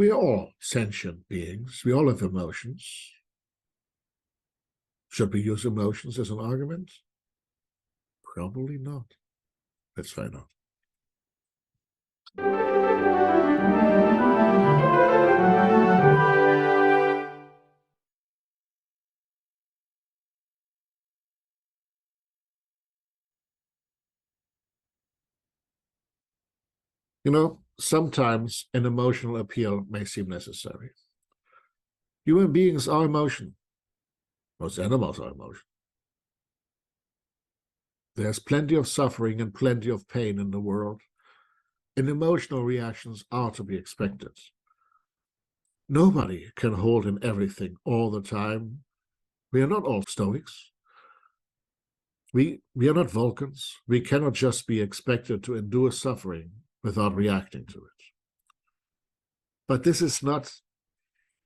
We are all sentient beings. We all have emotions. Should we use emotions as an argument? Probably not. Let's find out. You know, sometimes an emotional appeal may seem necessary. Human beings are emotional. Most animals are emotional. There's plenty of suffering and plenty of pain in the world, and emotional reactions are to be expected. Nobody can hold in everything all the time. We are not all Stoics. We are not Vulcans. We cannot just be expected to endure suffering without reacting to it. But this is not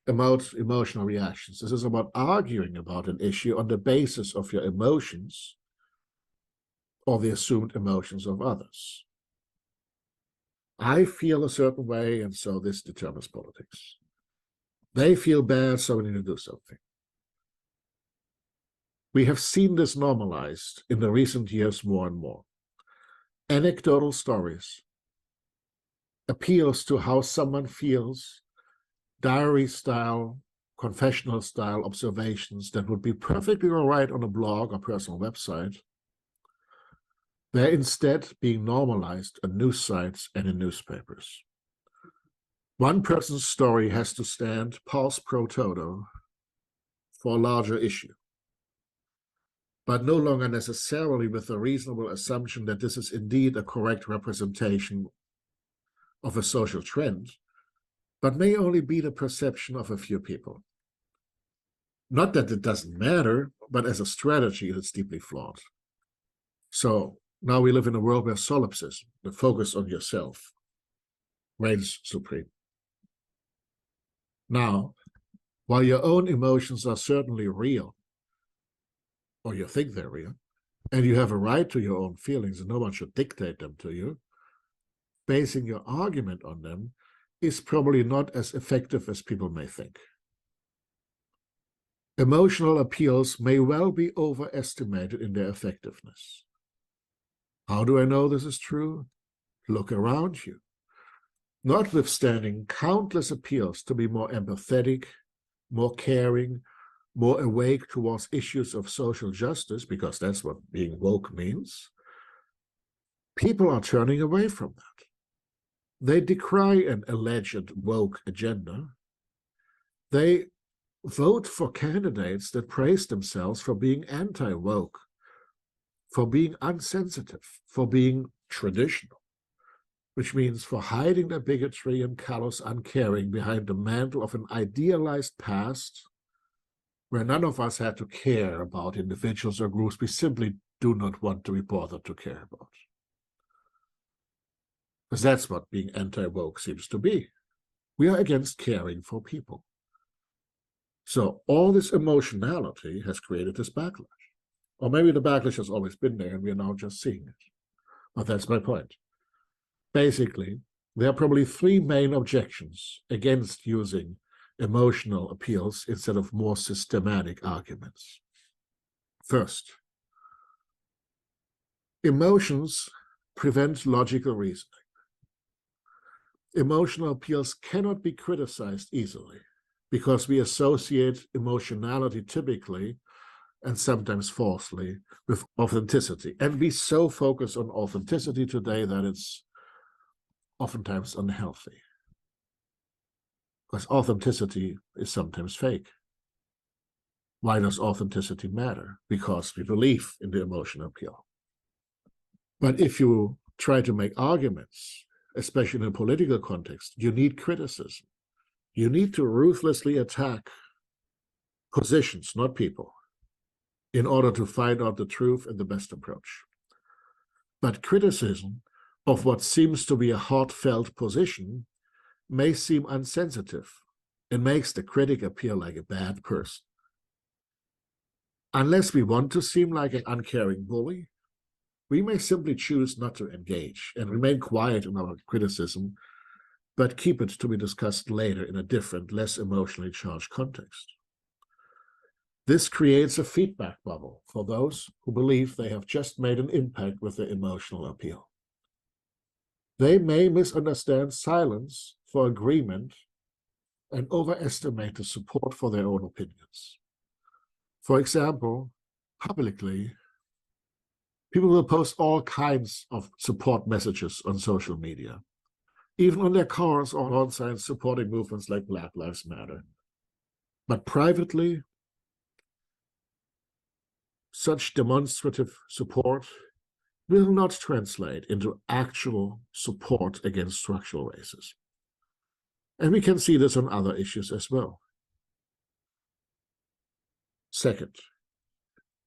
about emotional reactions. This is about arguing about an issue on the basis of your emotions or the assumed emotions of others. I feel a certain way, and so this determines politics. They feel bad, so we need to do something. We have seen this normalized in the recent years more and more. Anecdotal stories, appeals to how someone feels, diary-style, confessional-style observations that would be perfectly all right on a blog or personal website, they're instead being normalized on news sites and in newspapers. One person's story has to stand pars pro toto for a larger issue, but no longer necessarily with a reasonable assumption that this is indeed a correct representation of a social trend, but may only be the perception of a few people. Not that it doesn't matter, but as a strategy, it's deeply flawed. So now we live in a world where solipsism, the focus on yourself, reigns supreme. Now, while your own emotions are certainly real, or you think they're real, and you have a right to your own feelings and no one should dictate them to you, basing your argument on them is probably not as effective as people may think. Emotional appeals may well be overestimated in their effectiveness. How do I know this is true? Look around you. Notwithstanding countless appeals to be more empathetic, more caring, more awake towards issues of social justice, because that's what being woke means, people are turning away from that. They decry an alleged woke agenda. They vote for candidates that praise themselves for being anti-woke, for being unsensitive, for being traditional, which means for hiding their bigotry and callous uncaring behind the mantle of an idealized past where none of us had to care about individuals or groups we simply do not want to be bothered to care about. Because that's what being anti-woke seems to be. We are against caring for people. So all this emotionality has created this backlash. Or maybe the backlash has always been there and we are now just seeing it. But that's my point. Basically, there are probably three main objections against using emotional appeals instead of more systematic arguments. First, emotions prevent logical reasoning. Emotional appeals cannot be criticized easily because we associate emotionality typically, and sometimes falsely, with authenticity. And we so focus on authenticity today that it's oftentimes unhealthy. Because authenticity is sometimes fake. Why does authenticity matter? Because we believe in the emotional appeal. But if you try to make arguments, especially in a political context, you need criticism. You need to ruthlessly attack positions, not people, in order to find out the truth and the best approach. But criticism of what seems to be a heartfelt position may seem unsensitive and makes the critic appear like a bad person. Unless we want to seem like an uncaring bully, we may simply choose not to engage and remain quiet in our criticism but keep it to be discussed later in a different, less emotionally charged context. This creates a feedback bubble for those who believe they have just made an impact with their emotional appeal. They may misunderstand silence for agreement and overestimate the support for their own opinions. For example, publicly, people will post all kinds of support messages on social media, even on their cars or on signs supporting movements like Black Lives Matter. But privately, such demonstrative support will not translate into actual support against structural racism. And we can see this on other issues as well. Second,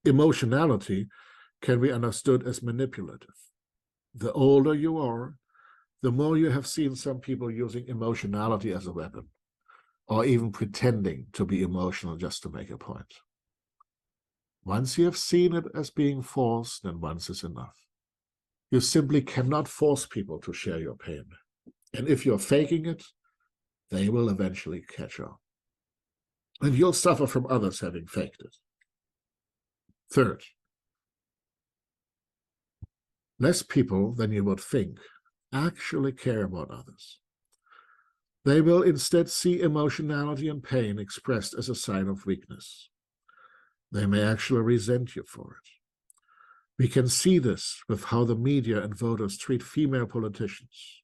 emotionality can be understood as manipulative. The older you are, the more you have seen some people using emotionality as a weapon, or even pretending to be emotional just to make a point. Once you have seen it as being forced, then once is enough. You simply cannot force people to share your pain. And if you're faking it, they will eventually catch on. And you'll suffer from others having faked it. Third, less people than you would think actually care about others. They will instead see emotionality and pain expressed as a sign of weakness. They may actually resent you for it. We can see this with how the media and voters treat female politicians.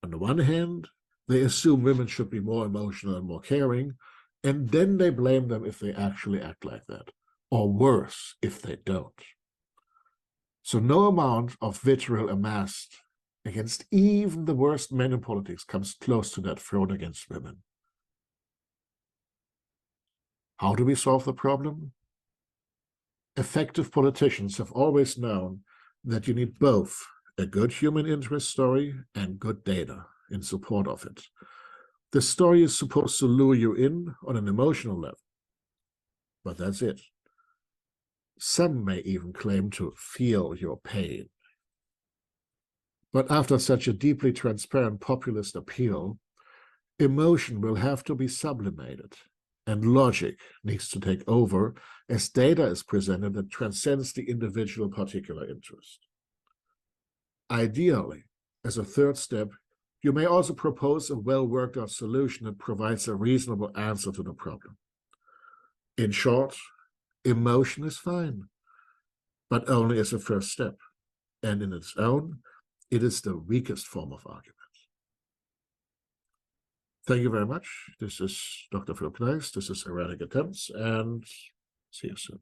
On the one hand, they assume women should be more emotional and more caring, and then they blame them if they actually act like that, or worse, if they don't. So no amount of vitriol amassed against even the worst men in politics comes close to that thrown against women. How do we solve the problem? Effective politicians have always known that you need both a good human interest story and good data in support of it. The story is supposed to lure you in on an emotional level, but that's it. Some may even claim to feel your pain. But after such a deeply transparent populist appeal, emotion will have to be sublimated, and logic needs to take over as data is presented that transcends the individual particular interest. Ideally, as a third step, you may also propose a well-worked-out solution that provides a reasonable answer to the problem. In short, emotion is fine, but only as a first step, and in its own, it is the weakest form of argument. Thank you very much. This is Dr. Philip Kneis. This is Erratic Attempts, and see you soon.